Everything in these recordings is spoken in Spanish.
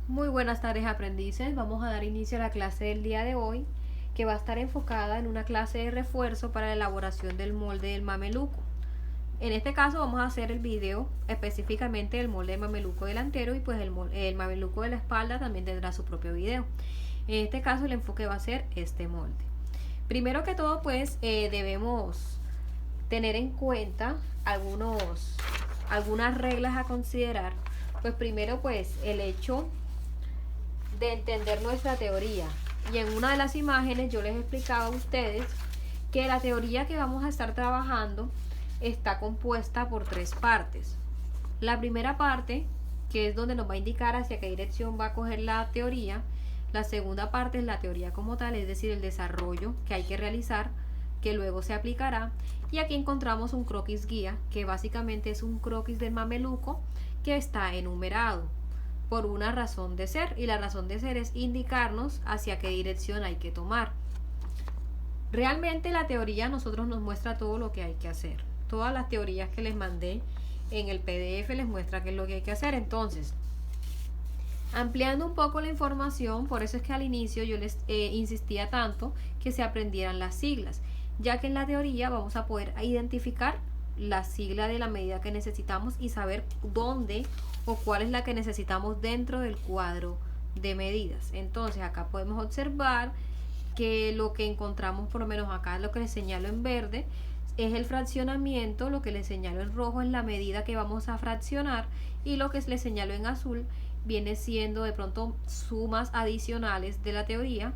Muy buenas tardes, aprendices. Vamos a dar inicio a la clase del día de hoy, que va a estar enfocada en una clase de refuerzo para la elaboración del molde del mameluco. En este caso vamos a hacer el video específicamente del molde del mameluco delantero, y pues el mameluco de la espalda también tendrá su propio video. En este caso el enfoque va a ser este molde. Primero que todo, pues debemos tener en cuenta algunas reglas a considerar. Pues primero, pues el hecho de entender nuestra teoría. Y en una de las imágenes yo les explicaba a ustedes que la teoría que vamos a estar trabajando está compuesta por tres partes. La primera parte, que es donde nos va a indicar hacia qué dirección va a coger la teoría. La segunda parte es la teoría como tal, es decir, el desarrollo que hay que realizar, que luego se aplicará. Y aquí encontramos un croquis guía, que básicamente es un croquis del mameluco que está enumerado por una razón de ser, y la razón de ser es indicarnos hacia qué dirección hay que tomar. Realmente la teoría a nosotros nos muestra todo lo que hay que hacer. Todas las teorías que les mandé en el PDF les muestra qué es lo que hay que hacer. Entonces, ampliando un poco la información, por eso es que al inicio yo les insistía tanto que se aprendieran las siglas, ya que en la teoría vamos a poder identificar la sigla de la medida que necesitamos y saber dónde o cuál es la que necesitamos dentro del cuadro de medidas. Entonces acá podemos observar que lo que encontramos, por lo menos acá lo que les señalo en verde, es el fraccionamiento, lo que les señalo en rojo es la medida que vamos a fraccionar, y lo que les señalo en azul viene siendo de pronto sumas adicionales de la teoría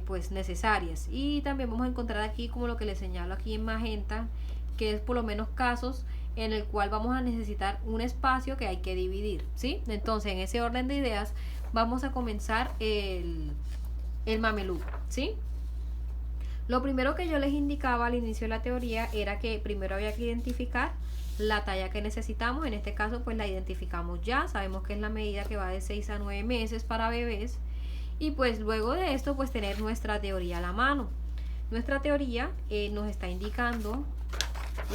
pues necesarias. Y también vamos a encontrar aquí como lo que les señalo aquí en magenta, que es por lo menos casos en el cual vamos a necesitar un espacio que hay que dividir, ¿sí? Entonces en ese orden de ideas vamos a comenzar el mameluco, ¿sí? Lo primero que yo les indicaba al inicio de la teoría era que primero había que identificar la talla que necesitamos. En este caso pues la identificamos ya, sabemos que es la medida que va de 6 a 9 meses para bebés, y pues luego de esto pues tener nuestra teoría a la mano. Nuestra teoría nos está indicando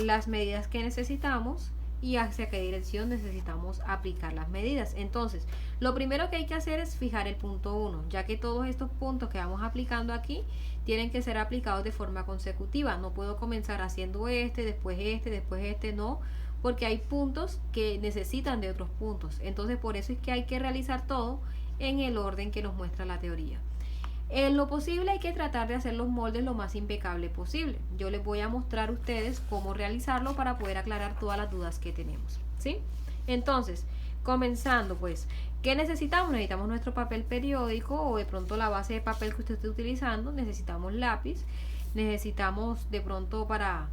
las medidas que necesitamos y hacia qué dirección necesitamos aplicar las medidas. Entonces, lo primero que hay que hacer es fijar el punto 1, ya que todos estos puntos que vamos aplicando aquí tienen que ser aplicados de forma consecutiva. No puedo comenzar haciendo después después no, porque hay puntos que necesitan de otros puntos. Entonces, por eso es que hay que realizar todo en el orden que nos muestra la teoría. En lo posible hay que tratar de hacer los moldes lo más impecable posible. Yo les voy a mostrar a ustedes cómo realizarlo para poder aclarar todas las dudas que tenemos, ¿sí? Entonces, comenzando pues, ¿qué necesitamos? Necesitamos nuestro papel periódico, o de pronto la base de papel que usted esté utilizando. Necesitamos lápiz, necesitamos de pronto para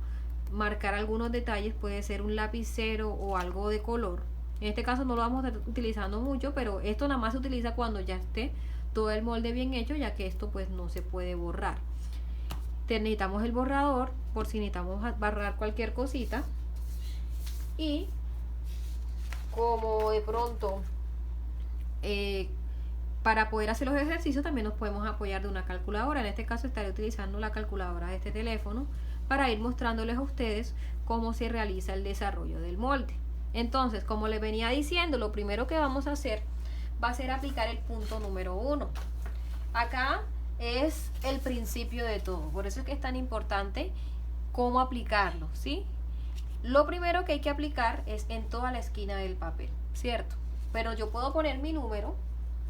marcar algunos detalles, puede ser un lapicero o algo de color. En este caso no lo vamos a estar utilizando mucho, pero esto nada más se utiliza cuando ya esté todo el molde bien hecho, ya que esto pues no se puede borrar. Necesitamos el borrador por si necesitamos borrar cualquier cosita, y como de pronto para poder hacer los ejercicios también nos podemos apoyar de una calculadora. En este caso estaré utilizando la calculadora de este teléfono para ir mostrándoles a ustedes cómo se realiza el desarrollo del molde. Entonces, como les venía diciendo, lo primero que vamos a hacer va a ser aplicar el punto número 1. Acá es el principio de todo, por eso es que es tan importante cómo aplicarlo, ¿sí? Lo primero que hay que aplicar es en toda la esquina del papel, ¿cierto? Pero yo puedo poner mi número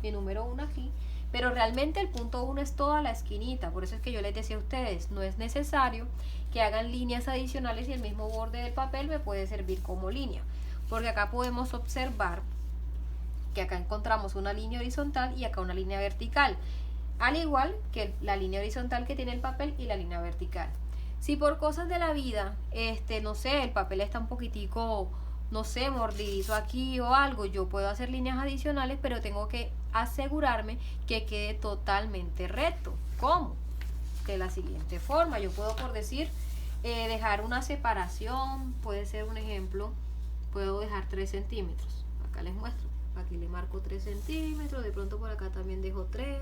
1 aquí, pero realmente el punto 1 es toda la esquinita. Por eso es que yo les decía a ustedes, no es necesario que hagan líneas adicionales, y el mismo borde del papel me puede servir como línea, porque acá podemos observar que acá encontramos una línea horizontal y acá una línea vertical, al igual que la línea horizontal que tiene el papel y la línea vertical. Si por cosas de la vida, no sé, el papel está un poquitico, no sé, mordidito aquí o algo, yo puedo hacer líneas adicionales, pero tengo que asegurarme que quede totalmente recto. ¿Cómo? De la siguiente forma, yo puedo, por decir, dejar una separación, puede ser un ejemplo, puedo dejar 3 centímetros, acá les muestro. Aquí le marco 3 centímetros, de pronto por acá también dejo 3.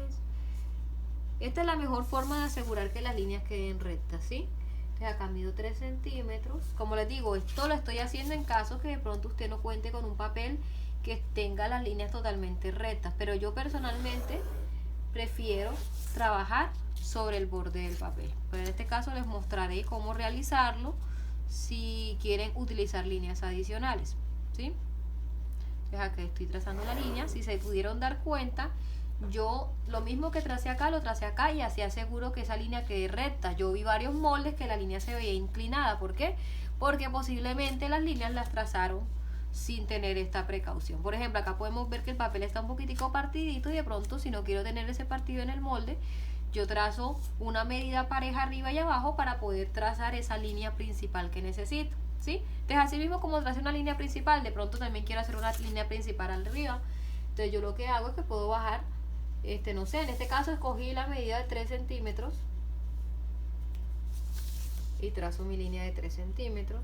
Esta es la mejor forma de asegurar que las líneas queden rectas, ¿sí? Entonces acá mido 3 centímetros. Como les digo, esto lo estoy haciendo en caso que de pronto usted no cuente con un papel que tenga las líneas totalmente rectas, pero yo personalmente prefiero trabajar sobre el borde del papel. Pero en este caso les mostraré cómo realizarlo si quieren utilizar líneas adicionales, ¿sí? Entonces acá estoy trazando la línea. Si se pudieron dar cuenta, yo lo mismo que tracé acá, lo tracé acá y así aseguro que esa línea quede recta. Yo vi varios moldes que la línea se veía inclinada. ¿Por qué? Porque posiblemente las líneas las trazaron sin tener esta precaución. Por ejemplo, acá podemos ver que el papel está un poquitico partidito y de pronto, si no quiero tener ese partido en el molde, yo trazo una medida pareja arriba y abajo para poder trazar esa línea principal que necesito, ¿sí? Entonces, así mismo como tracé una línea principal, de pronto también quiero hacer una línea principal arriba. Entonces yo lo que hago es que puedo bajar, no sé, en este caso escogí la medida de 3 centímetros y trazo mi línea de 3 centímetros.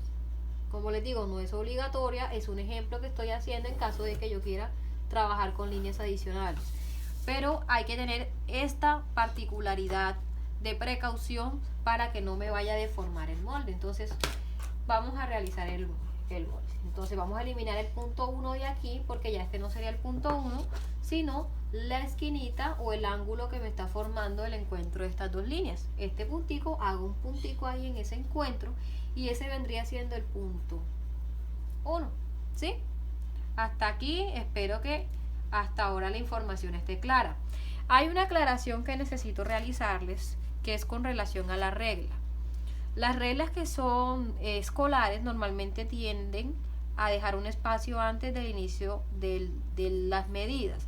Como les digo, no es obligatoria, es un ejemplo que estoy haciendo en caso de que yo quiera trabajar con líneas adicionales. Pero hay que tener esta particularidad de precaución para que no me vaya a deformar el molde. Entonces vamos a realizar el molde. Entonces vamos a eliminar el punto 1 de aquí, porque ya este no sería el punto 1, sino la esquinita o el ángulo que me está formando el encuentro de estas dos líneas. Este puntico, hago un puntico ahí en ese encuentro y ese vendría siendo el punto 1, ¿sí? Hasta aquí espero que hasta ahora la información esté clara. Hay una aclaración que necesito realizarles, que es con relación a la regla. Las reglas que son escolares normalmente tienden a dejar un espacio antes del inicio de las medidas.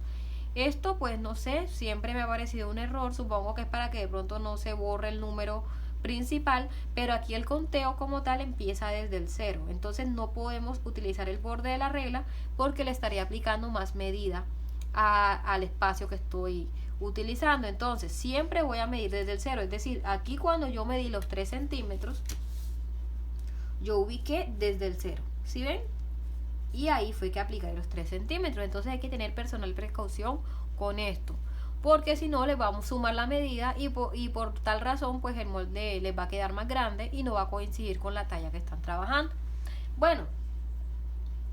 Esto pues no sé, siempre me ha parecido un error, supongo que es para que de pronto no se borre el número principal, pero aquí el conteo como tal empieza desde el 0, entonces no podemos utilizar el borde de la regla porque le estaría aplicando más medida al espacio que estoy utilizando. Entonces siempre voy a medir desde el 0, es decir, aquí cuando yo medí los 3 centímetros yo ubiqué desde el 0, ¿sí ven? Y ahí fue que apliqué los 3 centímetros. Entonces hay que tener personal precaución con esto, porque si no les vamos a sumar la medida y por tal razón pues el molde les va a quedar más grande y no va a coincidir con la talla que están trabajando. Bueno,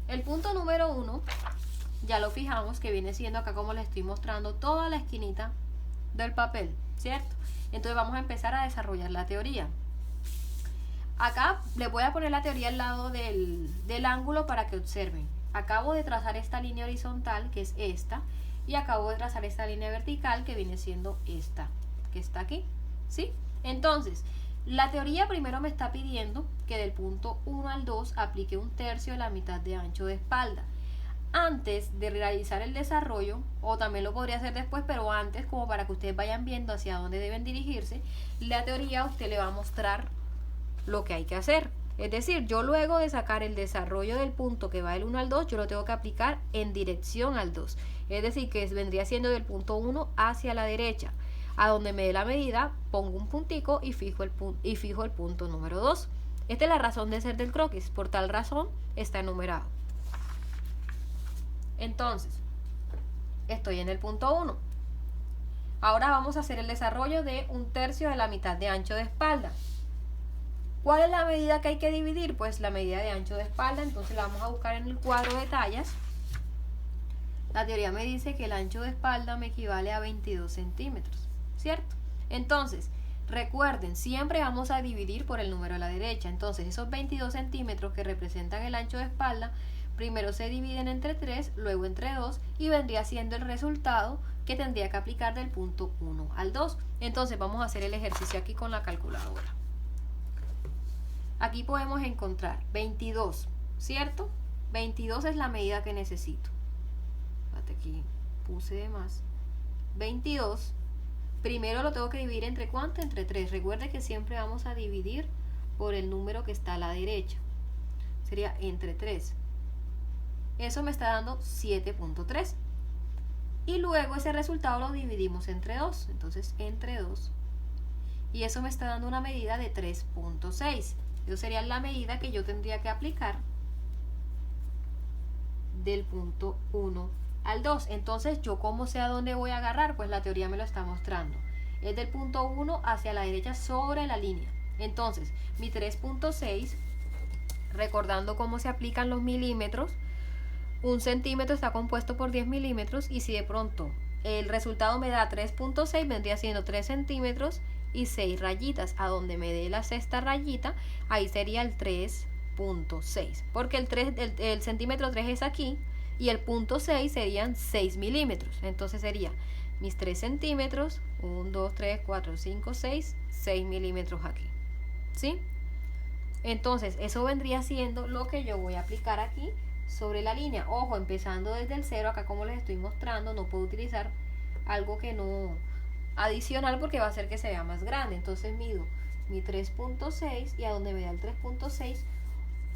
el punto número 1 ya lo fijamos, que viene siendo acá como les estoy mostrando toda la esquinita del papel, ¿cierto? Entonces vamos a empezar a desarrollar la teoría. Acá les voy a poner la teoría al lado del ángulo para que observen. Acabo de trazar esta línea horizontal, que es esta, y acabo de trazar esta línea vertical, que viene siendo esta, que está aquí, ¿sí? Entonces, la teoría primero me está pidiendo que del punto 1 al 2 aplique 1/3 de la mitad de ancho de espalda. Antes de realizar el desarrollo, o también lo podría hacer después, pero antes, como para que ustedes vayan viendo hacia dónde deben dirigirse, la teoría a usted le va a mostrar lo que hay que hacer. Es decir, yo luego de sacar el desarrollo del punto que va del 1 al 2, yo lo tengo que aplicar en dirección al 2. Es decir, que vendría siendo del punto 1 hacia la derecha. A donde me dé la medida, pongo un puntico y fijo el punto número 2. Esta es la razón de ser del croquis. Por tal razón está enumerado. Entonces, estoy en el punto 1. Ahora vamos a hacer el desarrollo de 1/3 de la mitad de ancho de espalda. ¿Cuál es la medida que hay que dividir? Pues la medida de ancho de espalda. Entonces la vamos a buscar en el cuadro de tallas. La teoría me dice que el ancho de espalda me equivale a 22 centímetros, ¿cierto? Entonces, recuerden, siempre vamos a dividir por el número a la derecha. Entonces, esos 22 centímetros que representan el ancho de espalda, primero se dividen entre 3, luego entre 2, y vendría siendo el resultado que tendría que aplicar del punto 1 al 2. Entonces, vamos a hacer el ejercicio aquí con la calculadora. Aquí podemos encontrar 22, ¿cierto? 22 es la medida que necesito. Fíjate, aquí puse de más. 22. Primero lo tengo que dividir entre ¿cuánto? Entre 3. Recuerde que siempre vamos a dividir por el número que está a la derecha. Sería entre 3. Eso me está dando 7.3. Y luego ese resultado lo dividimos entre 2. Entonces entre 2. Y eso me está dando una medida de 3.6. Eso sería la medida que yo tendría que aplicar del punto 1 al 2. Entonces, ¿yo cómo sé a dónde voy a agarrar? Pues la teoría me lo está mostrando. Es del punto 1 hacia la derecha sobre la línea. Entonces, mi 3.6, recordando cómo se aplican los milímetros, 1 centímetro está compuesto por 10 milímetros, y si de pronto el resultado me da 3.6, vendría siendo 3 centímetros y 6 rayitas. A donde me dé la sexta rayita, ahí sería el 3.6, porque el centímetro 3 es aquí, y el punto 6 serían 6 milímetros. Entonces sería mis 3 centímetros, 1, 2, 3, 4, 5, 6 milímetros aquí, ¿sí? Entonces eso vendría siendo lo que yo voy a aplicar aquí sobre la línea. Ojo, empezando desde el 0, acá como les estoy mostrando, no puedo utilizar algo que no adicional, porque va a hacer que se vea más grande. Entonces mido mi 3.6, y a donde me da el 3.6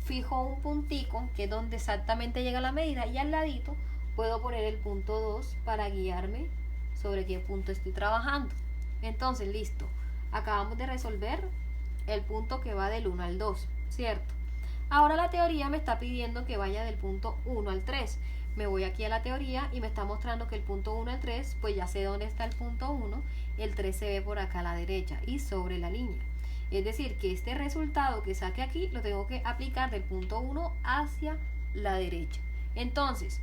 fijo un puntico, que es donde exactamente llega la medida, y al ladito puedo poner el punto 2 para guiarme sobre qué punto estoy trabajando. Entonces listo, acabamos de resolver el punto que va del 1 al 2, ¿cierto? Ahora la teoría me está pidiendo que vaya del punto 1 al 3. Me voy aquí a la teoría y me está mostrando que el punto 1 al 3, pues ya sé dónde está el punto 1, el 3 se ve por acá a la derecha y sobre la línea. Es decir, que este resultado que saque aquí lo tengo que aplicar del punto 1 hacia la derecha. Entonces,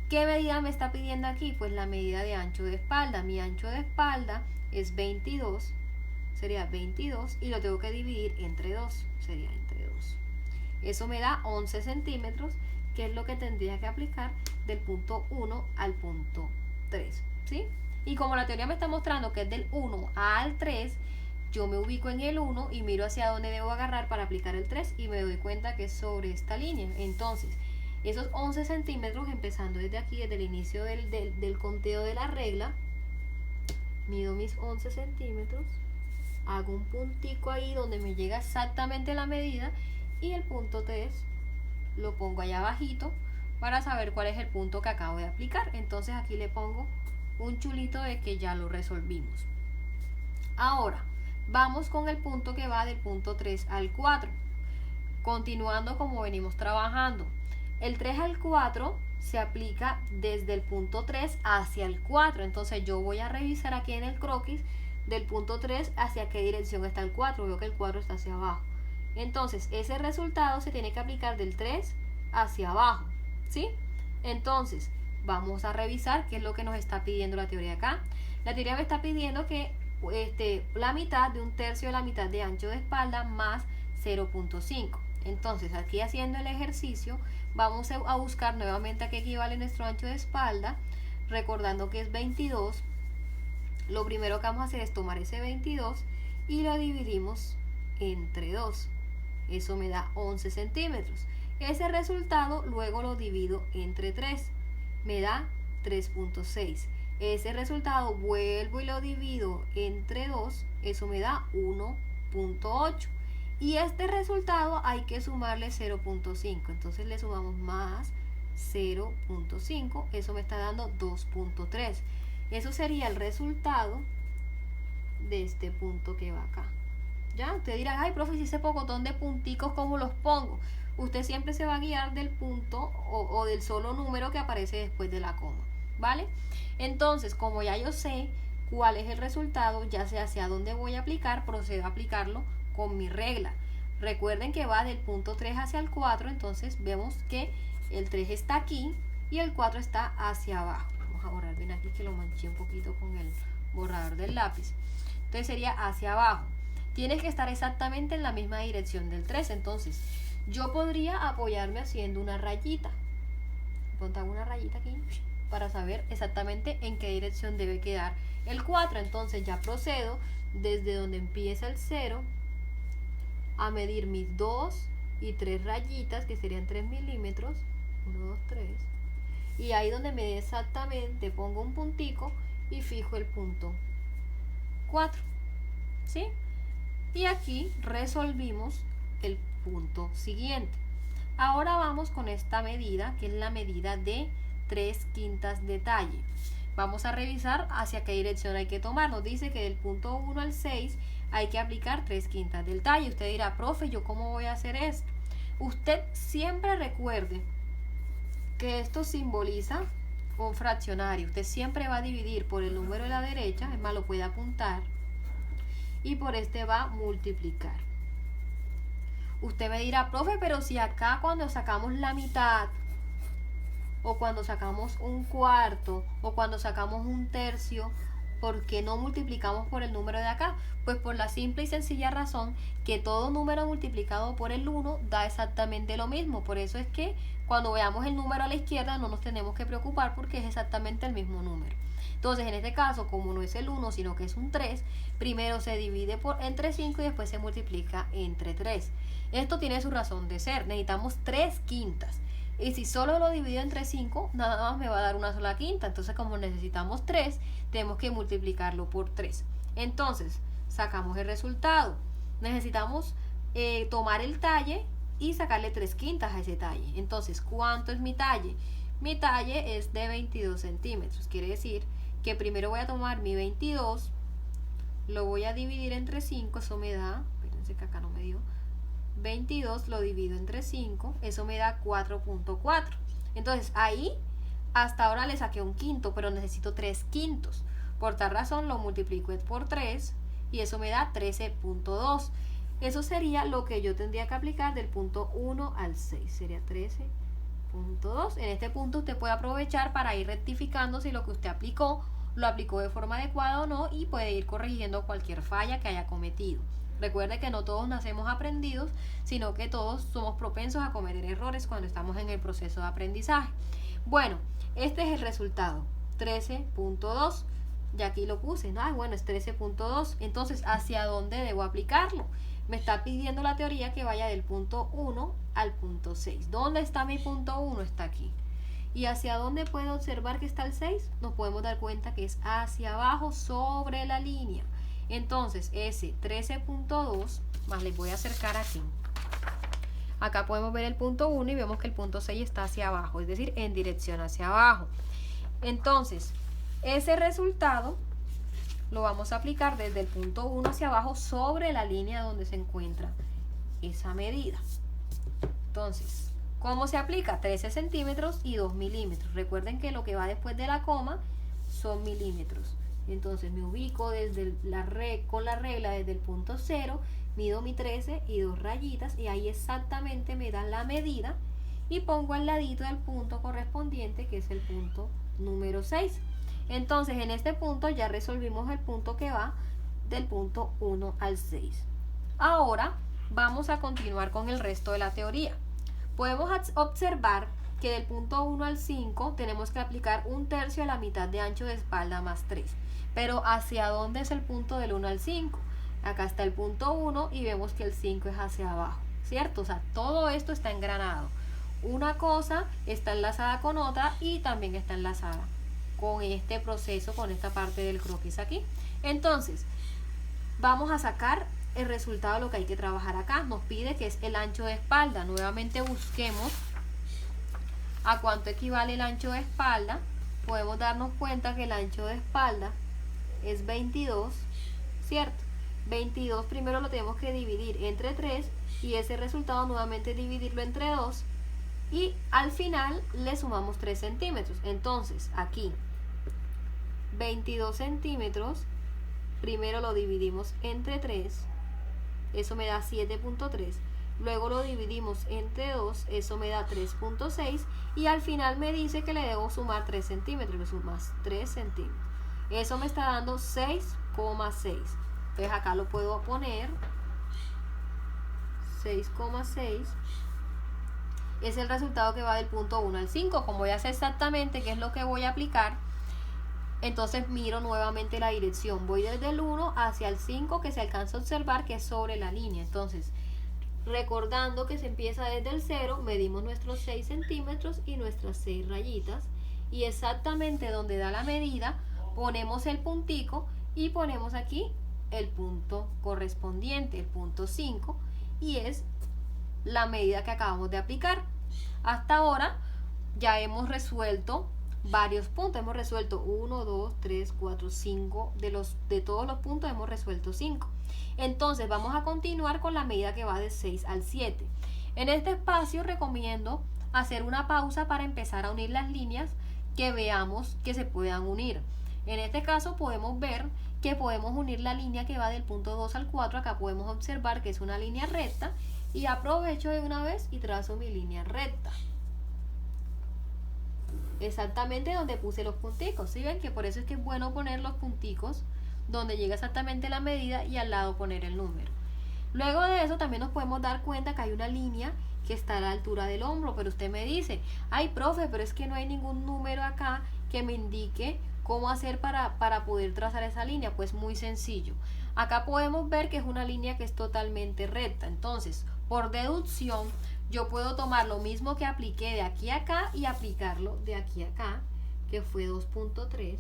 ¿qué medida me está pidiendo aquí? Pues la medida de ancho de espalda. Mi ancho de espalda es 22, sería 22, y lo tengo que dividir entre 2, sería entre 2. Eso me da 11 centímetros, que es lo que tendría que aplicar del punto 1 al punto 3, ¿sí? Y como la teoría me está mostrando que es del 1 al 3, yo me ubico en el 1 y miro hacia dónde debo agarrar para aplicar el 3, y me doy cuenta que es sobre esta línea. Entonces, esos 11 centímetros, empezando desde aquí, desde el inicio del conteo de la regla, mido mis 11 centímetros, hago un puntico ahí donde me llega exactamente la medida, y el punto 3 lo pongo allá abajito para saber cuál es el punto que acabo de aplicar. Entonces aquí le pongo un chulito de que ya lo resolvimos. Ahora vamos con el punto que va del punto 3 al 4, continuando como venimos trabajando. El 3 al 4 se aplica desde el punto 3 hacia el 4. Entonces yo voy a revisar aquí en el croquis del punto 3 hacia qué dirección está el 4. Veo que el 4 está hacia abajo. Entonces ese resultado se tiene que aplicar del 3 hacia abajo, ¿sí? Entonces vamos a revisar qué es lo que nos está pidiendo la teoría acá. La teoría me está pidiendo que la mitad de un tercio de la mitad de ancho de espalda más 0.5. Entonces aquí, haciendo el ejercicio, vamos a buscar nuevamente a qué equivale nuestro ancho de espalda, recordando que es 22. Lo primero que vamos a hacer es tomar ese 22 y lo dividimos entre 2. Eso me da 11 centímetros. Ese resultado luego lo divido entre 3. Me da 3.6. Ese resultado vuelvo y lo divido entre 2. Eso me da 1.8. Y este resultado hay que sumarle 0.5. Entonces le sumamos más 0.5. Eso me está dando 2.3. Eso sería el resultado de este punto que va acá. ¿Ya? Usted dirá, ay, profe, si ese pocotón de punticos, ¿cómo los pongo? Usted siempre se va a guiar del punto o del solo número que aparece después de la coma, ¿vale? Entonces, como ya yo sé cuál es el resultado, ya sé hacia dónde voy a aplicar, procedo a aplicarlo con mi regla. Recuerden que va del punto 3 hacia el 4, entonces vemos que el 3 está aquí y el 4 está hacia abajo. Vamos a borrar bien aquí, que lo manché un poquito con el borrador del lápiz. Entonces sería hacia abajo. Tienes que estar exactamente en la misma dirección del 3. Entonces yo podría apoyarme haciendo una rayita. Pongo una rayita aquí para saber exactamente en qué dirección debe quedar el 4. Entonces ya procedo desde donde empieza el 0 a medir mis 2 y 3 rayitas, que serían 3 milímetros. 1, 2, 3. Y ahí donde me dé exactamente pongo un puntico y fijo el punto 4. ¿Sí? Y aquí resolvimos el punto siguiente. Ahora vamos con esta medida, que es la medida de 3/5 de talle. Vamos a revisar hacia qué dirección hay que tomar. Nos dice que del punto 1 al 6 hay que aplicar 3/5 del talle. Usted dirá, profe, ¿yo cómo voy a hacer esto? Usted siempre recuerde que esto simboliza un fraccionario. Usted siempre va a dividir por el número de la derecha, es más, lo puede apuntar, y por este va a multiplicar. Usted me dirá, profe, pero si acá cuando sacamos la mitad o cuando sacamos un cuarto, o cuando sacamos un tercio, ¿por qué no multiplicamos por el número de acá? Pues por la simple y sencilla razón que todo número multiplicado por el 1 da exactamente lo mismo. Por eso es que cuando veamos el número a la izquierda no nos tenemos que preocupar porque es exactamente el mismo número. Entonces en este caso, como no es el 1 sino que es un 3, primero se divide entre 5 y después se multiplica entre 3. Esto tiene su razón de ser, necesitamos 3 quintas. Y si solo lo divido entre 5, nada más me va a dar una sola quinta. Entonces como necesitamos 3, tenemos que multiplicarlo por 3. Entonces sacamos el resultado. Necesitamos tomar el talle y sacarle 3 quintas a ese talle. Entonces, ¿cuánto es mi talle? Mi talle es de 22 centímetros. Quiere decir que primero voy a tomar mi 22, lo voy a dividir entre 5, eso me da, espérense que acá no me dio, 22 lo divido entre 5, eso me da 4.4. Entonces ahí hasta ahora le saqué un quinto, pero necesito 3 quintos. Por tal razón lo multiplico por 3 y eso me da 13.2. Eso sería lo que yo tendría que aplicar del punto 1 al 6, sería 13.2. En este punto usted puede aprovechar para ir rectificando si lo que usted aplicó lo aplicó de forma adecuada o no, y puede ir corrigiendo cualquier falla que haya cometido. Recuerde que no todos nacemos aprendidos, sino que todos somos propensos a cometer errores cuando estamos en el proceso de aprendizaje. Bueno, este es el resultado, 13.2. Ya aquí lo puse, ¿no? Bueno, es 13.2. Entonces, ¿hacia dónde debo aplicarlo? Me está pidiendo la teoría que vaya del punto 1 al punto 6. ¿Dónde está mi punto 1? Está aquí. ¿Y hacia dónde puedo observar que está el 6? Nos podemos dar cuenta que es hacia abajo sobre la línea. Entonces, ese 13.2, más les voy a acercar aquí. Acá podemos ver el punto 1 y vemos que el punto 6 está hacia abajo, es decir, en dirección hacia abajo. Entonces, ese resultado lo vamos a aplicar desde el punto 1 hacia abajo sobre la línea donde se encuentra esa medida. Entonces, ¿cómo se aplica? 13 centímetros y 2 milímetros. Recuerden que lo que va después de la coma son milímetros. Entonces me ubico desde con la regla desde el punto 0, mido mi 13 y 2 rayitas y ahí exactamente me dan la medida y pongo al ladito del punto correspondiente, que es el punto número 6. Entonces en este punto ya resolvimos el punto que va del punto 1 al 6. Ahora vamos a continuar con el resto de la teoría. Podemos observar que del punto 1 al 5 tenemos que aplicar un tercio a la mitad de ancho de espalda más 3. Pero ¿hacia dónde es el punto del 1 al 5? Acá está el punto 1 y vemos que el 5 es hacia abajo, ¿cierto? O sea, todo esto está engranado. Una cosa está enlazada con otra y también está enlazada con este proceso, con esta parte del croquis aquí. Entonces, vamos a sacar el resultado de lo que hay que trabajar acá. Nos pide que es el ancho de espalda. Nuevamente busquemos a cuánto equivale el ancho de espalda. Podemos darnos cuenta que el ancho de espalda es 22, ¿cierto? 22 primero lo tenemos que dividir entre 3 y ese resultado nuevamente dividirlo entre 2 y al final le sumamos 3 centímetros. Entonces aquí 22 centímetros primero lo dividimos entre 3, eso me da 7.3, luego lo dividimos entre 2, eso me da 3.6 y al final me dice que le debo sumar 3 centímetros, le sumas 3 centímetros, eso me está dando 6,6. Entonces acá lo puedo poner 6,6 es el resultado que va del punto 1 al 5. Como ya sé exactamente qué es lo que voy a aplicar, entonces miro nuevamente la dirección, voy desde el 1 hacia el 5 que se alcanza a observar que es sobre la línea. Entonces, recordando que se empieza desde el 0, medimos nuestros 6 centímetros y nuestras 6 rayitas y exactamente donde da la medida ponemos el puntico y ponemos aquí el punto correspondiente, el punto 5, y es la medida que acabamos de aplicar. Hasta ahora ya hemos resuelto varios puntos, hemos resuelto 1, 2, 3, 4, 5, de todos los puntos hemos resuelto 5. Entonces vamos a continuar con la medida que va de 6 al 7. En este espacio recomiendo hacer una pausa para empezar a unir las líneas que veamos que se puedan unir. En este caso podemos ver que podemos unir la línea que va del punto 2 al 4, acá podemos observar que es una línea recta y aprovecho de una vez y trazo mi línea recta. exactamente donde puse los punticos. ¿Sí ven? Que por eso es que es bueno poner los punticos donde llega exactamente la medida y al lado poner el número. Luego de eso también nos podemos dar cuenta que hay una línea que está a la altura del hombro, pero usted me dice, ay profe, pero es que no hay ningún número acá que me indique cómo hacer para poder trazar esa línea. Pues muy sencillo. Acá podemos ver que es una línea que es totalmente recta. Entonces, por deducción, yo puedo tomar lo mismo que apliqué de aquí a acá y aplicarlo de aquí a acá, que fue 2.3,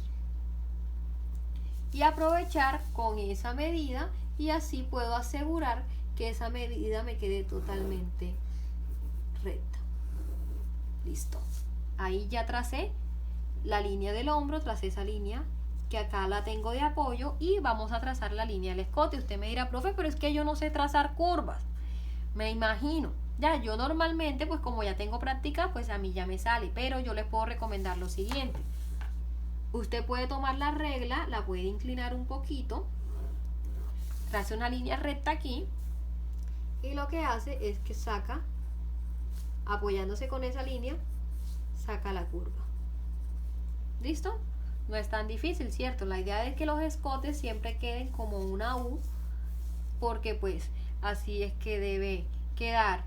y aprovechar con esa medida, y así puedo asegurar que esa medida me quede totalmente recta. Listo. Ahí ya tracé la línea del hombro, tracé esa línea que acá la tengo de apoyo, y vamos a trazar la línea del escote. Usted me dirá, profe, pero es que yo no sé trazar curvas. Me imagino. Ya, yo normalmente, pues como ya tengo práctica, pues a mí ya me sale, pero yo les puedo recomendar lo siguiente. Usted puede tomar la regla, la puede inclinar un poquito, trace una línea recta aquí, y lo que hace es que saca, apoyándose con esa línea, saca la curva. ¿Listo? No es tan difícil, ¿cierto? La idea es que los escotes siempre queden como una U, porque pues así es que debe quedar,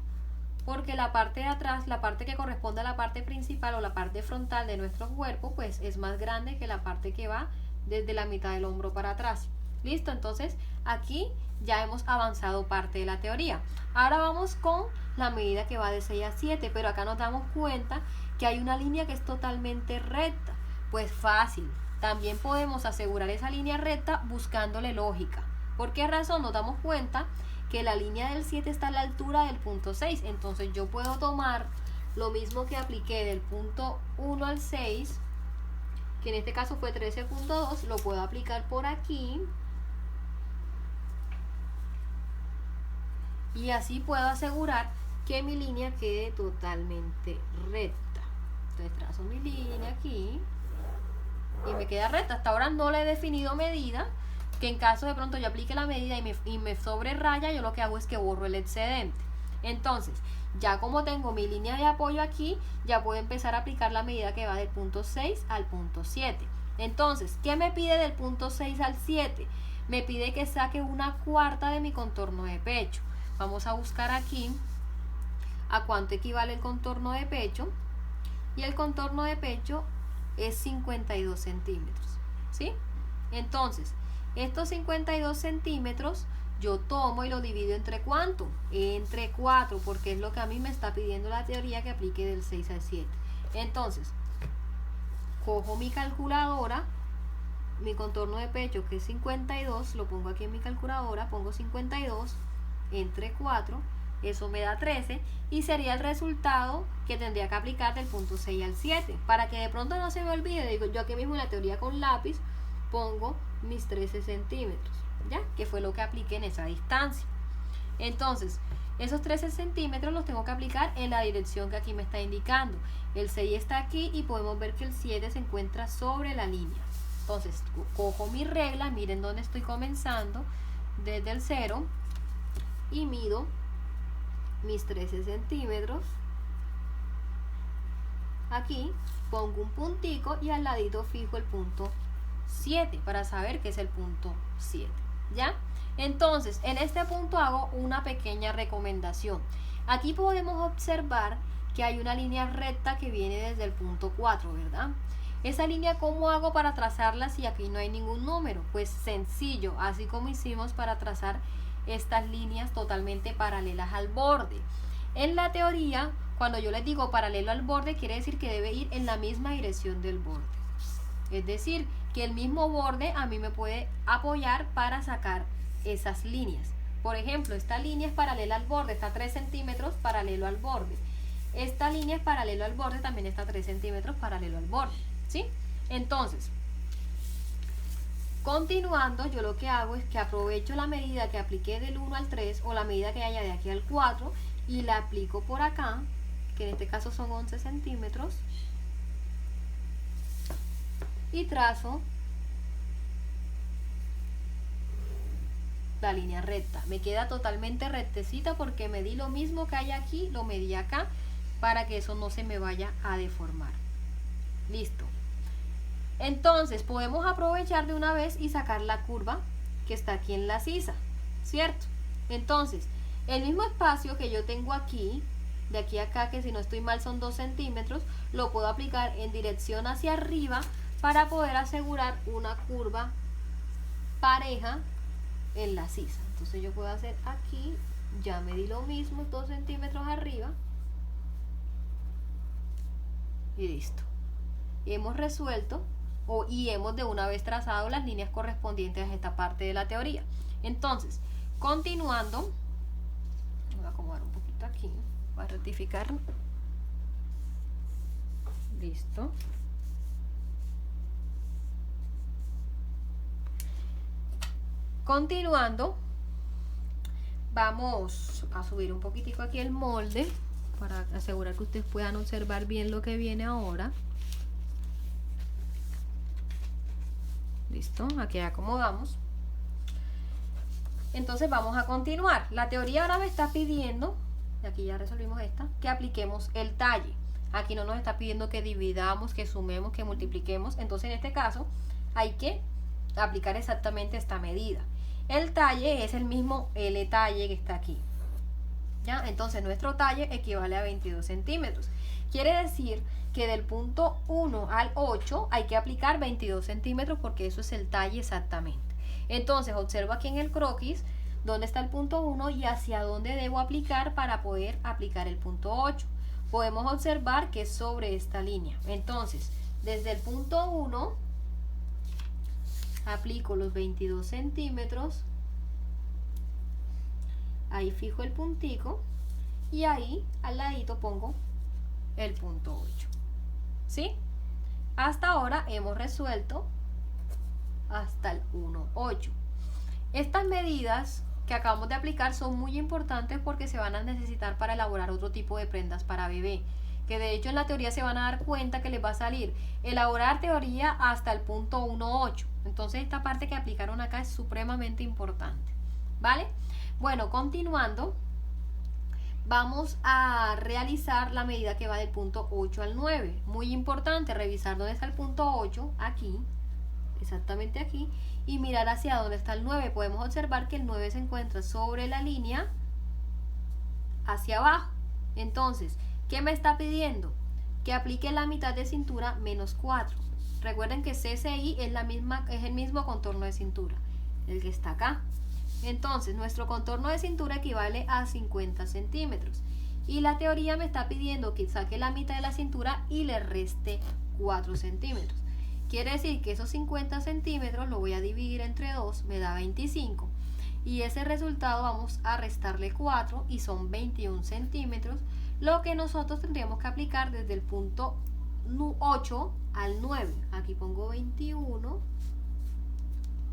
porque la parte de atrás, la parte que corresponde a la parte principal o la parte frontal de nuestro cuerpo, pues es más grande que la parte que va desde la mitad del hombro para atrás. ¿Listo? Entonces aquí ya hemos avanzado parte de la teoría. Ahora vamos con la medida que va de 6 a 7, pero acá nos damos cuenta que hay una línea que es totalmente recta. Pues fácil, también podemos asegurar esa línea recta buscándole lógica. ¿Por qué razón? Nos damos cuenta que la línea del 7 está a la altura del punto 6, entonces yo puedo tomar lo mismo que apliqué del punto 1 al 6, que en este caso fue 13.2, lo puedo aplicar por aquí, y así puedo asegurar que mi línea quede totalmente recta. Entonces trazo mi línea aquí y me queda recta. Hasta ahora no le he definido medida, que en caso de pronto yo aplique la medida y me sobre raya, yo lo que hago es que borro el excedente. Entonces, ya como tengo mi línea de apoyo aquí, ya puedo empezar a aplicar la medida que va del punto 6 al punto 7. Entonces, ¿qué me pide del punto 6 al 7? Me pide que saque una cuarta de mi contorno de pecho. Vamos a buscar aquí a cuánto equivale el contorno de pecho. Y el contorno de pecho es 52 centímetros, ¿sí? Entonces, estos 52 centímetros yo tomo y lo divido entre ¿cuánto? Entre 4, porque es lo que a mí me está pidiendo la teoría que aplique del 6 al 7. Entonces, cojo mi calculadora, mi contorno de pecho que es 52, lo pongo aquí en mi calculadora, pongo 52 entre 4, eso me da 13, y sería el resultado que tendría que aplicar del punto 6 al 7. Para que de pronto no se me olvide, digo yo aquí mismo en la teoría con lápiz, pongo mis 13 centímetros, ¿ya? Que fue lo que apliqué en esa distancia. Entonces, esos 13 centímetros los tengo que aplicar en la dirección que aquí me está indicando. El 6 está aquí y podemos ver que el 7 se encuentra sobre la línea. Entonces, cojo mi regla, miren dónde estoy comenzando, desde el 0, y mido mis 13 centímetros. Aquí pongo un puntico y al ladito fijo el punto 7 para saber que es el punto 7, ¿ya? Entonces, en este punto hago una pequeña recomendación. Aquí podemos observar que hay una línea recta que viene desde el punto 4, ¿verdad? Esa línea, ¿cómo hago para trazarla si aquí no hay ningún número? Pues sencillo, así como hicimos para trazar estas líneas totalmente paralelas al borde. En la teoría, cuando yo les digo paralelo al borde, quiere decir que debe ir en la misma dirección del borde. Es decir, que el mismo borde a mí me puede apoyar para sacar esas líneas. Por ejemplo, esta línea es paralela al borde, está 3 centímetros paralelo al borde. Esta línea es paralelo al borde, también está 3 centímetros paralelo al borde, ¿sí? Entonces, continuando, yo lo que hago es que aprovecho la medida que apliqué del 1 al 3 o la medida que haya de aquí al 4 y la aplico por acá, que en este caso son 11 centímetros, y trazo la línea recta. Me queda totalmente rectecita porque medí lo mismo que hay aquí, lo medí acá, para que eso no se me vaya a deformar. Listo. Entonces podemos aprovechar de una vez y sacar la curva que está aquí en la sisa, ¿cierto? Entonces, el mismo espacio que yo tengo aquí, de aquí a acá, que si no estoy mal son 2 centímetros, lo puedo aplicar en dirección hacia arriba para poder asegurar una curva pareja en la sisa. Entonces yo puedo hacer aquí, ya medí lo mismo, 2 centímetros arriba y listo. Y hemos resuelto y hemos de una vez trazado las líneas correspondientes a esta parte de la teoría. Entonces, continuando, voy a acomodar un poquito aquí para rectificar. Listo. Continuando, vamos a subir un poquitico aquí el molde para asegurar que ustedes puedan observar bien lo que viene ahora. Listo, aquí acomodamos. Entonces vamos a continuar. La teoría ahora me está pidiendo, y aquí ya resolvimos esta, que apliquemos el talle. Aquí no nos está pidiendo que dividamos, que sumemos, que multipliquemos. Entonces en este caso hay que aplicar exactamente esta medida. El talle es el mismo L talle que está aquí, ¿ya? Entonces nuestro talle equivale a 22 centímetros. Quiere decir que del punto 1 al 8 hay que aplicar 22 centímetros porque eso es el talle exactamente. Entonces observo aquí en el croquis dónde está el punto 1 y hacia dónde debo aplicar para poder aplicar el punto 8. Podemos observar que es sobre esta línea. Entonces, desde el punto 1 aplico los 22 centímetros, ahí fijo el puntico y ahí al ladito pongo el punto 8. ¿Sí? Hasta ahora hemos resuelto hasta el 1,8. Estas medidas que acabamos de aplicar son muy importantes porque se van a necesitar para elaborar otro tipo de prendas para bebé, que de hecho en la teoría se van a dar cuenta que les va a salir elaborar teoría hasta el punto 1,8. Entonces esta parte que aplicaron acá es supremamente importante, ¿vale? Bueno, continuando, vamos a realizar la medida que va del punto 8 al 9. Muy importante revisar dónde está el punto 8, aquí, exactamente aquí, y mirar hacia dónde está el 9. Podemos observar que el 9 se encuentra sobre la línea hacia abajo. Entonces, ¿qué me está pidiendo? Que aplique la mitad de cintura menos 4. Recuerden que CCI es el mismo contorno de cintura, el que está acá. Entonces, nuestro contorno de cintura equivale a 50 centímetros. Y la teoría me está pidiendo que saque la mitad de la cintura y le reste 4 centímetros. Quiere decir que esos 50 centímetros lo voy a dividir entre 2, me da 25. Y ese resultado vamos a restarle 4 y son 21 centímetros, lo que nosotros tendríamos que aplicar desde el punto 8 al 9. Aquí pongo 21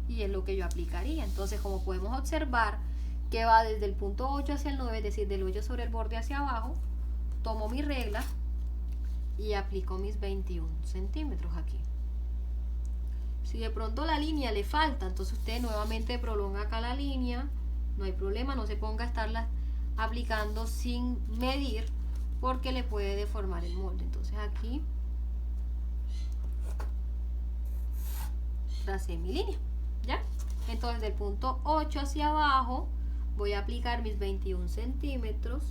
y es lo que yo aplicaría. Entonces, como podemos observar que va desde el punto 8 hacia el 9, es decir, del 8 sobre el borde hacia abajo, tomo mi regla y aplico mis 21 centímetros aquí. Si de pronto la línea le falta, entonces usted nuevamente prolonga acá la línea, no hay problema, no se ponga a estarla aplicando sin medir porque le puede deformar el molde. Entonces aquí tracé mi línea, ¿ya? Entonces del punto 8 hacia abajo voy a aplicar mis 21 centímetros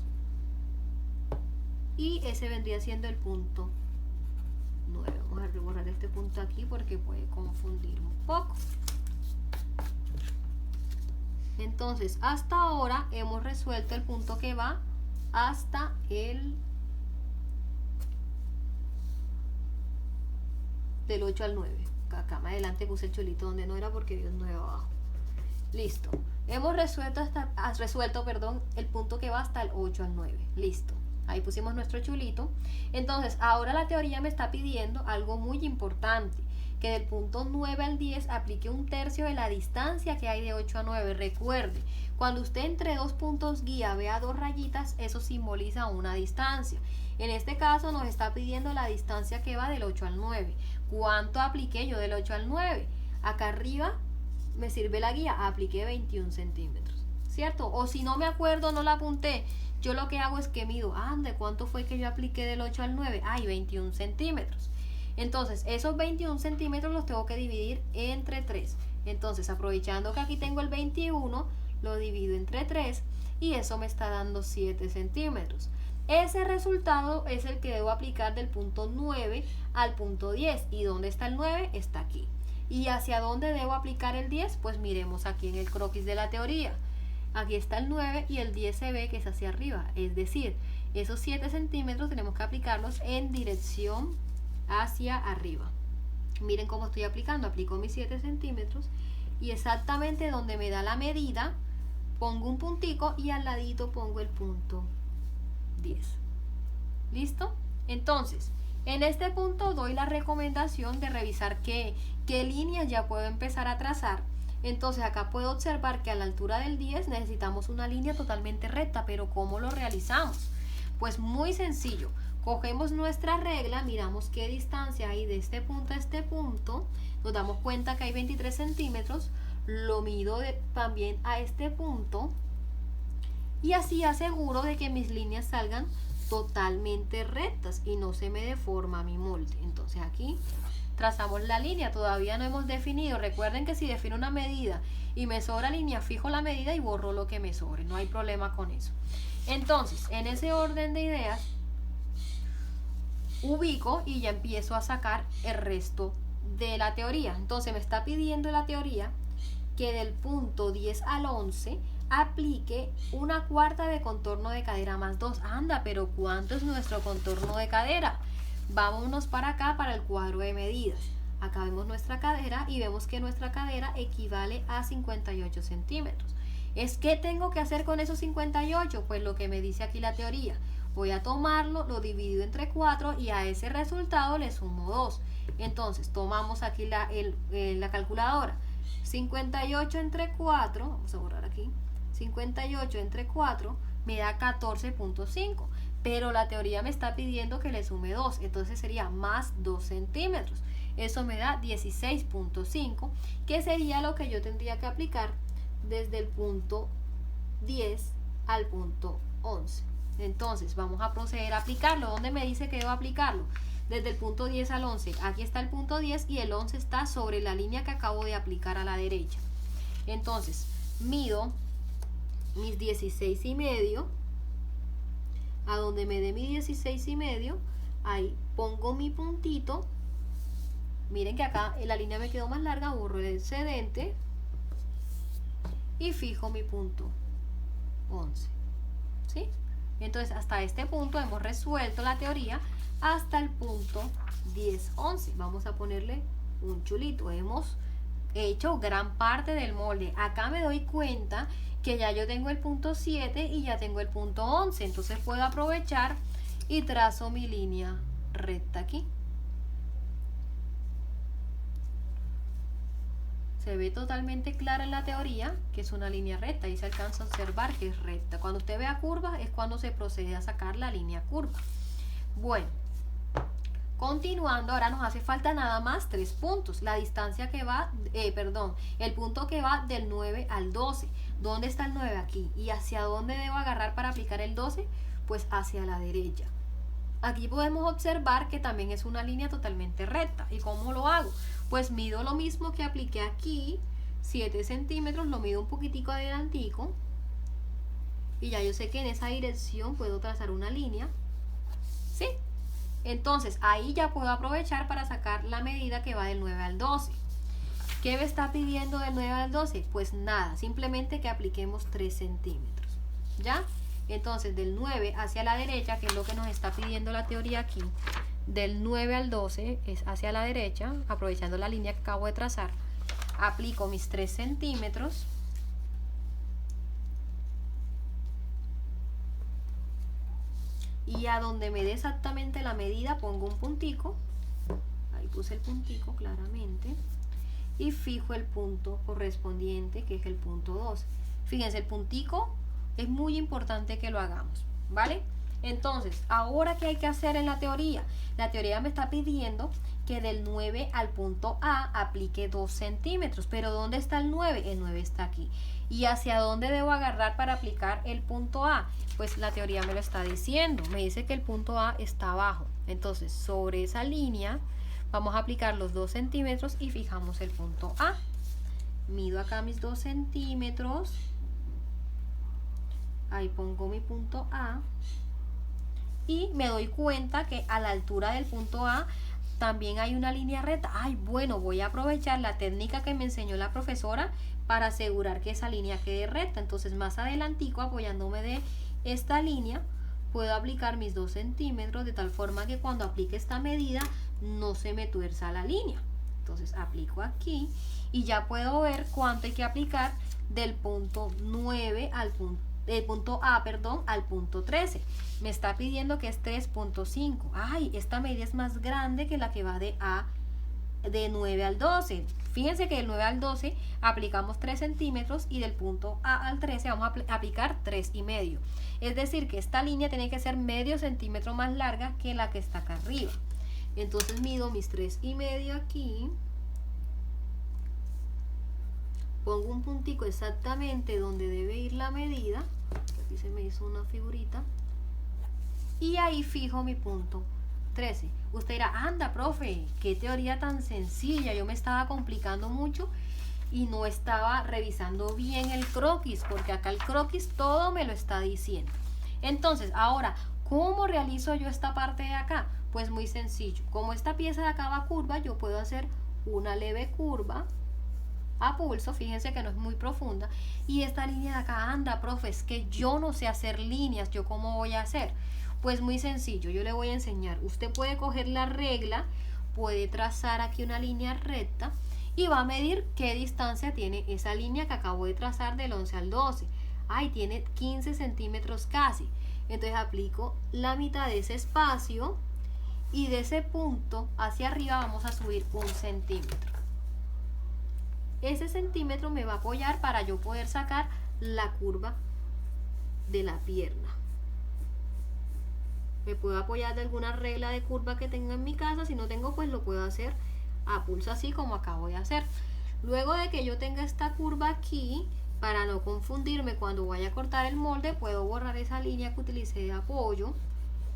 y ese vendría siendo el punto 9. Vamos a reborrar este punto aquí porque puede confundir un poco. Entonces hasta ahora hemos resuelto el punto que va hasta el del 8 al 9. Acá más adelante puse el chulito donde no era porque Dios no iba abajo. Listo. Hemos resuelto el punto que va hasta el 8 al 9. Listo. Ahí pusimos nuestro chulito. Entonces, ahora la teoría me está pidiendo algo muy importante, que del punto 9 al 10 aplique 1/3 de la distancia que hay de 8 a 9. Recuerde, cuando usted entre dos puntos guía vea dos rayitas, eso simboliza una distancia. En este caso nos está pidiendo la distancia que va del 8 al 9. ¿Cuánto apliqué yo del 8 al 9? Acá arriba me sirve la guía, apliqué 21 centímetros, ¿cierto? O si no me acuerdo, no la apunté. Yo lo que hago es que mido, ¿de cuánto fue que yo apliqué del 8 al 9? 21 centímetros. Entonces, esos 21 centímetros los tengo que dividir entre 3. Entonces, aprovechando que aquí tengo el 21, lo divido entre 3 y eso me está dando 7 centímetros. Ese resultado es el que debo aplicar del punto 9 al punto 10. ¿Y dónde está el 9? Está aquí. ¿Y hacia dónde debo aplicar el 10? Pues miremos aquí en el croquis de la teoría. Aquí está el 9 y el 10 se ve que es hacia arriba. Es decir, esos 7 centímetros tenemos que aplicarlos en dirección hacia arriba. Miren cómo estoy aplicando. Aplico mis 7 centímetros y exactamente donde me da la medida pongo un puntico y al ladito pongo el punto 10. ¿Listo? Entonces, en este punto doy la recomendación de revisar qué líneas ya puedo empezar a trazar. Entonces acá puedo observar que a la altura del 10 necesitamos una línea totalmente recta, pero ¿cómo lo realizamos? Pues muy sencillo. Cogemos nuestra regla, miramos qué distancia hay de este punto a este punto, nos damos cuenta que hay 23 centímetros, lo mido también a este punto y así aseguro de que mis líneas salgan totalmente rectas y no se me deforma mi molde. Entonces aquí trazamos la línea, todavía no hemos definido. Recuerden que si defino una medida y me sobra línea, fijo la medida y borro lo que me sobre, no hay problema con eso. Entonces, en ese orden de ideas, ubico y ya empiezo a sacar el resto de la teoría. Entonces me está pidiendo la teoría que del punto 10 al 11 aplique una cuarta de contorno de cadera más 2. Anda, pero ¿cuánto es nuestro contorno de cadera? Vámonos para acá, para el cuadro de medidas. Acá vemos nuestra cadera y vemos que nuestra cadera equivale a 58 centímetros. ¿Qué tengo que hacer con esos 58? Pues lo que me dice aquí la teoría. Voy a tomarlo, lo divido entre 4 y a ese resultado le sumo 2. Entonces, tomamos aquí la calculadora. 58 entre 4, vamos a borrar aquí. 58 entre 4 me da 14.5. Pero la teoría me está pidiendo que le sume 2. Entonces sería más 2 centímetros. Eso me da 16.5, que sería lo que yo tendría que aplicar desde el punto 10 al punto 11. Entonces vamos a proceder a aplicarlo. ¿Dónde me dice que debo aplicarlo? Desde el punto 10 al 11. Aquí está el punto 10 y el 11 está sobre la línea que acabo de aplicar a la derecha. Entonces mido mis 16,5. A donde me dé mi 16,5, ahí pongo mi puntito. Miren que acá la línea me quedó más larga, borro el excedente y fijo mi punto 11. ¿Sí? Entonces hasta este punto hemos resuelto la teoría hasta el punto 10, 11. Vamos a ponerle un chulito. Hemos hecho gran parte del molde. Acá me doy cuenta que ya yo tengo el punto 7 y ya tengo el punto 11. Entonces puedo aprovechar y trazo mi línea recta aquí. Se ve totalmente clara en la teoría que es una línea recta y se alcanza a observar que es recta. Cuando usted vea curvas es cuando se procede a sacar la línea curva. Bueno, continuando, ahora nos hace falta nada más 3 puntos. La distancia que va, el punto que va del 9 al 12. ¿Dónde está el 9? Aquí. ¿Y hacia dónde debo agarrar para aplicar el 12? Pues hacia la derecha. Aquí podemos observar que también es una línea totalmente recta. ¿Y cómo lo hago? Pues mido lo mismo que apliqué aquí, 7 centímetros, lo mido un poquitico adelantico y ya yo sé que en esa dirección puedo trazar una línea, ¿sí? Entonces ahí ya puedo aprovechar para sacar la medida que va del 9 al 12. ¿Qué me está pidiendo del 9 al 12? Pues nada, simplemente que apliquemos 3 centímetros, ¿ya? Entonces del 9 hacia la derecha, que es lo que nos está pidiendo la teoría aquí, del 9 al 12 es hacia la derecha, aprovechando la línea que acabo de trazar, aplico mis 3 centímetros y a donde me dé exactamente la medida pongo un puntico, ahí puse el puntico claramente, y fijo el punto correspondiente que es el punto 12. Fíjense, el puntico es muy importante que lo hagamos, ¿vale? Entonces, ahora ¿qué hay que hacer en la teoría? La teoría me está pidiendo que del 9 al punto A aplique 2 centímetros. Pero ¿dónde está el 9? El 9 está aquí. ¿Y hacia dónde debo agarrar para aplicar el punto A? Pues la teoría me lo está diciendo. Me dice que el punto A está abajo. Entonces, sobre esa línea Vamos a aplicar los 2 centímetros y fijamos el punto A. Mido acá mis 2 centímetros. Ahí pongo mi punto A. Y me doy cuenta que a la altura del punto A también hay una línea recta. Ay, bueno, voy a aprovechar la técnica que me enseñó la profesora para asegurar que esa línea quede recta. Entonces más adelantico, apoyándome de esta línea, puedo aplicar mis 2 centímetros de tal forma que cuando aplique esta medida no se me tuerza la línea. Entonces aplico aquí y ya puedo ver cuánto hay que aplicar del punto 9 al punto A, al punto 13. Me está pidiendo que es 3.5. Ay, esta medida es más grande que la que va de 9 al 12. Fíjense que del 9 al 12 aplicamos 3 centímetros y del punto A al 13 vamos a aplicar 3,5. Es decir, que esta línea tiene que ser medio centímetro más larga que la que está acá arriba. Entonces mido mis 3,5 aquí. Pongo un puntico exactamente donde debe ir la medida. Aquí se me hizo una figurita. Y ahí fijo mi punto 13. Usted dirá, anda, profe, qué teoría tan sencilla. Yo me estaba complicando mucho y no estaba revisando bien el croquis, porque acá el croquis todo me lo está diciendo. Entonces, ahora, ¿cómo realizo yo esta parte de acá? Pues muy sencillo. Como esta pieza de acá va curva, yo puedo hacer una leve curva a pulso, fíjense que no es muy profunda, y esta línea de acá, anda, profe, es que yo no sé hacer líneas, ¿yo cómo voy a hacer? Pues muy sencillo, yo le voy a enseñar. Usted puede coger la regla, puede trazar aquí una línea recta y va a medir qué distancia tiene esa línea que acabo de trazar del 11 al 12. Ay, tiene 15 centímetros casi. Entonces aplico la mitad de ese espacio y de ese punto hacia arriba vamos a subir 1 centímetro. Ese centímetro me va a apoyar para yo poder sacar la curva de la pierna. Me puedo apoyar de alguna regla de curva que tenga en mi casa. Si no tengo, pues lo puedo hacer a pulso, así como acabo de hacer. Luego de que yo tenga esta curva aquí, para no confundirme cuando vaya a cortar el molde, puedo borrar esa línea que utilicé de apoyo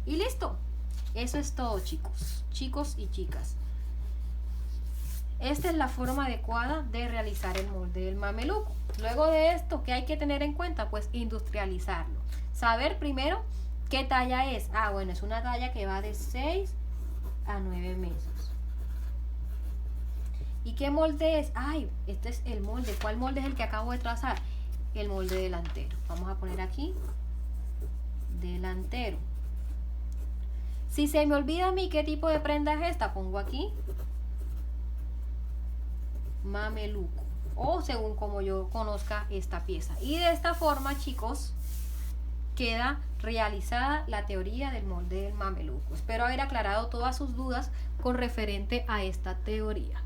y listo. Eso es todo, chicos y chicas. Esta es la forma adecuada de realizar el molde del mameluco. Luego de esto, ¿qué hay que tener en cuenta? Pues industrializarlo. Saber primero qué talla es. Ah, bueno, es una talla que va de 6 a 9 meses. ¿Y qué molde es? Ay, este es el molde. ¿Cuál molde es el que acabo de trazar? El molde delantero. Vamos a poner aquí delantero. Si se me olvida a mí qué tipo de prenda es esta, pongo aquí mameluco, o según como yo conozca esta pieza. Y de esta forma, chicos, queda realizada la teoría del molde del mameluco. Espero haber aclarado todas sus dudas con referente a esta teoría.